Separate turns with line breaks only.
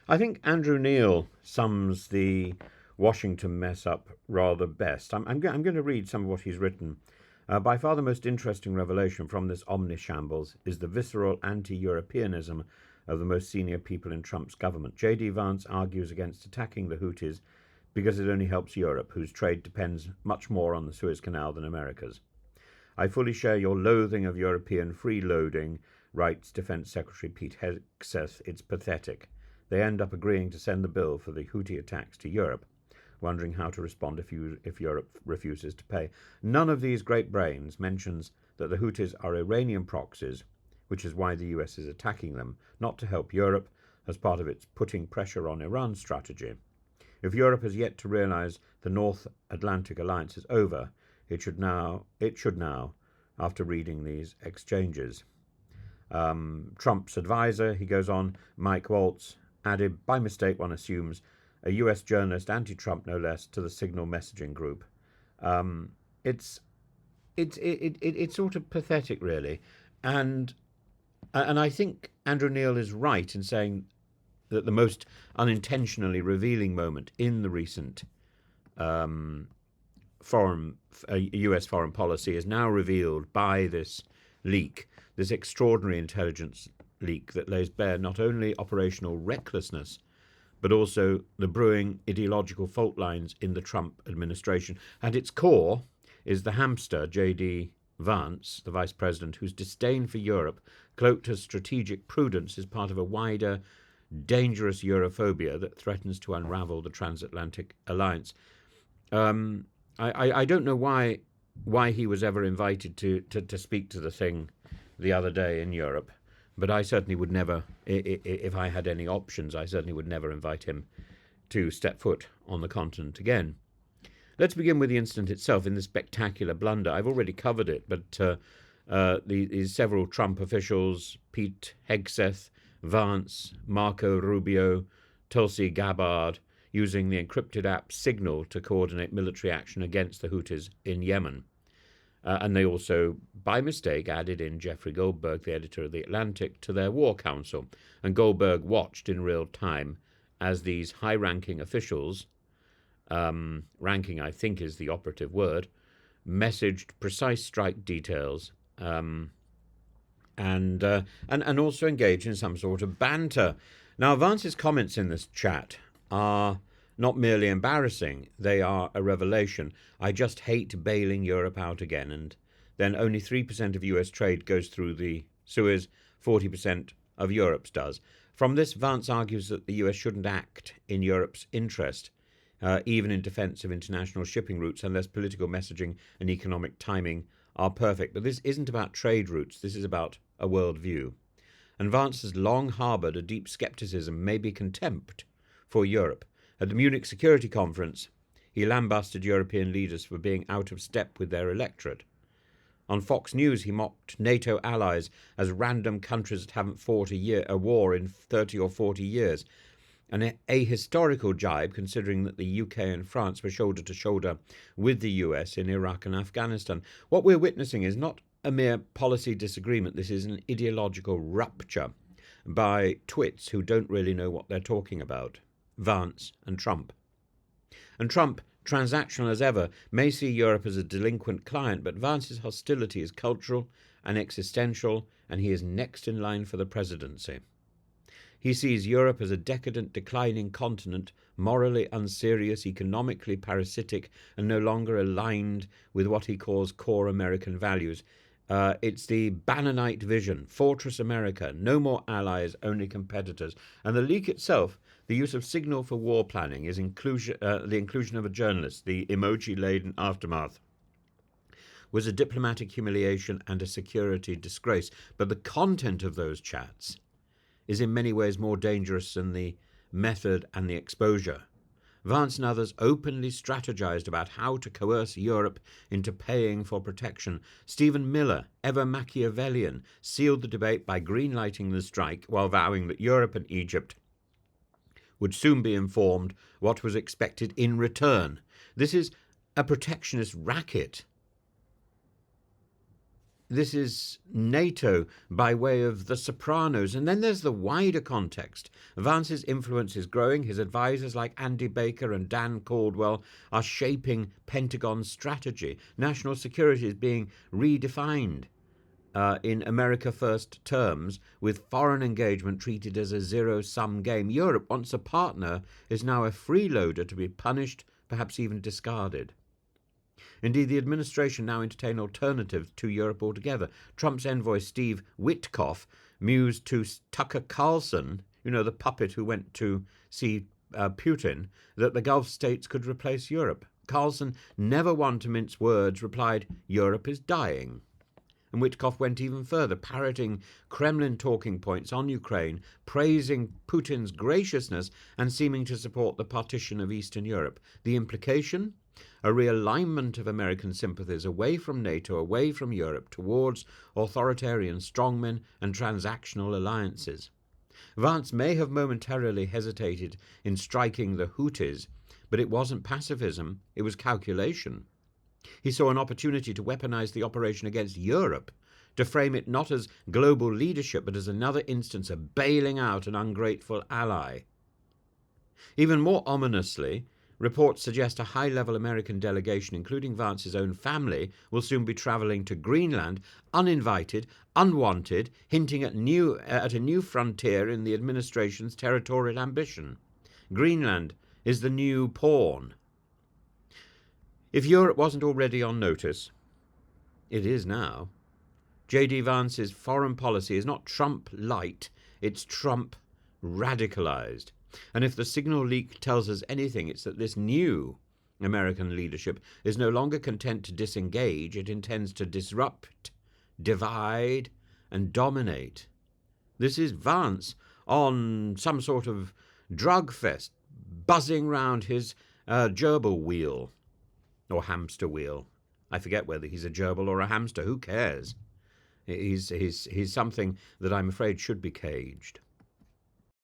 I think Andrew Neil sums the Washington mess up rather best. I'm going to read some of what he's written. By far the most interesting revelation from this omnishambles is the visceral anti-Europeanism of the most senior people in Trump's government. J.D. Vance argues against attacking the Houthis because it only helps Europe, whose trade depends much more on the Suez Canal than America's. I fully share your loathing of European freeloading, writes Defence Secretary Pete Hegseth. It's pathetic. They end up agreeing to send the bill for the Houthi attacks to Europe, wondering how to respond if Europe refuses to pay. None of these great brains mentions that the Houthis are Iranian proxies, which is why the US is attacking them, not to help Europe as part of its putting pressure on Iran strategy. If Europe has yet to realize the North Atlantic Alliance is over, it should now, after reading these exchanges. Trump's advisor, he goes on, Mike Waltz, added, by mistake one assumes, a US journalist, anti-Trump no less, to the Signal messaging group. It's sort of pathetic, really, and I think Andrew Neil is right in saying that the most unintentionally revealing moment in the recent US foreign policy is now revealed by this leak, this extraordinary intelligence leak that lays bare not only operational recklessness, but also the brewing ideological fault lines in the Trump administration. At its core is the hamster, J.D. Vance, the vice president, whose disdain for Europe, cloaked as strategic prudence, is part of a wider, dangerous Europhobia that threatens to unravel the transatlantic alliance. I don't know why he was ever invited to speak to the thing the other day in Europe, but I certainly would never, if I had any options, I certainly would never invite him to step foot on the continent again. Let's begin with the incident itself in the spectacular blunder. I've already covered it, but these several Trump officials, Pete Hegseth, Vance, Marco Rubio, Tulsi Gabbard, using the encrypted app Signal to coordinate military action against the Houthis in Yemen. And they also, by mistake, added in Jeffrey Goldberg, the editor of The Atlantic, to their war council. And Goldberg watched in real time as these high-ranking officials, ranking I think is the operative word, messaged precise strike details and also engaged in some sort of banter. Now, Vance's comments in this chat are not merely embarrassing, they are a revelation. I just hate bailing Europe out again, and then only 3% of US trade goes through the Suez, 40% of Europe's does. From this, Vance argues that the US shouldn't act in Europe's interest, even in defense of international shipping routes, unless political messaging and economic timing are perfect. But this isn't about trade routes, this is about a worldview. And Vance has long harboured a deep scepticism, maybe contempt, for Europe. At the Munich Security Conference, he lambasted European leaders for being out of step with their electorate. On Fox News, he mocked NATO allies as random countries that haven't fought a war in 30 or 40 years. An ahistorical jibe, considering that the UK and France were shoulder to shoulder with the US in Iraq and Afghanistan. What we're witnessing is not a mere policy disagreement. This is an ideological rupture by twits who don't really know what they're talking about. Vance and Trump. And Trump, transactional as ever, may see Europe as a delinquent client, but Vance's hostility is cultural and existential, and he is next in line for the presidency. He sees Europe as a decadent, declining continent, morally unserious, economically parasitic, and no longer aligned with what he calls core American values. It's the Bannonite vision, Fortress America, no more allies, only competitors. And the leak itself, the use of Signal for war planning, is the inclusion of a journalist, the emoji-laden aftermath, was a diplomatic humiliation and a security disgrace. But the content of those chats is in many ways more dangerous than the method and the exposure. Vance and others openly strategized about how to coerce Europe into paying for protection. Stephen Miller, ever Machiavellian, sealed the debate by greenlighting the strike while vowing that Europe and Egypt would soon be informed what was expected in return. This is a protectionist racket. this is NATO by way of The Sopranos. And then there's the wider context. Vance's influence is growing. His advisors like Andy Baker and Dan Caldwell are shaping Pentagon's strategy. National security is being redefined in America First terms, with foreign engagement treated as a zero-sum game. Europe, once a partner, is now a freeloader to be punished, perhaps even discarded. Indeed, the administration now entertain alternatives to Europe altogether. Trump's envoy Steve Witkoff mused to Tucker Carlson, the puppet who went to see Putin, that the Gulf states could replace Europe. Carlson, never one to mince words, replied, "Europe is dying." And Witkoff went even further, parroting Kremlin talking points on Ukraine, praising Putin's graciousness and seeming to support the partition of Eastern Europe. The implication? A realignment of American sympathies away from NATO, away from Europe, towards authoritarian strongmen and transactional alliances. Vance may have momentarily hesitated in striking the Houthis, but it wasn't pacifism, it was calculation. He saw an opportunity to weaponize the operation against Europe, to frame it not as global leadership, but as another instance of bailing out an ungrateful ally. Even more ominously, reports suggest a high-level American delegation, including Vance's own family, will soon be travelling to Greenland, uninvited, unwanted, hinting at a new frontier in the administration's territorial ambition. Greenland is the new pawn. If Europe wasn't already on notice, it is now. J.D. Vance's foreign policy is not Trump light, it's Trump radicalized. And if the signal leak tells us anything, it's that this new American leadership is no longer content to disengage, it intends to disrupt, divide, and dominate. This is Vance on some sort of drug fest, buzzing round his gerbil wheel. Or hamster wheel. I forget whether he's a gerbil or a hamster. Who cares? He's something that I'm afraid should be caged.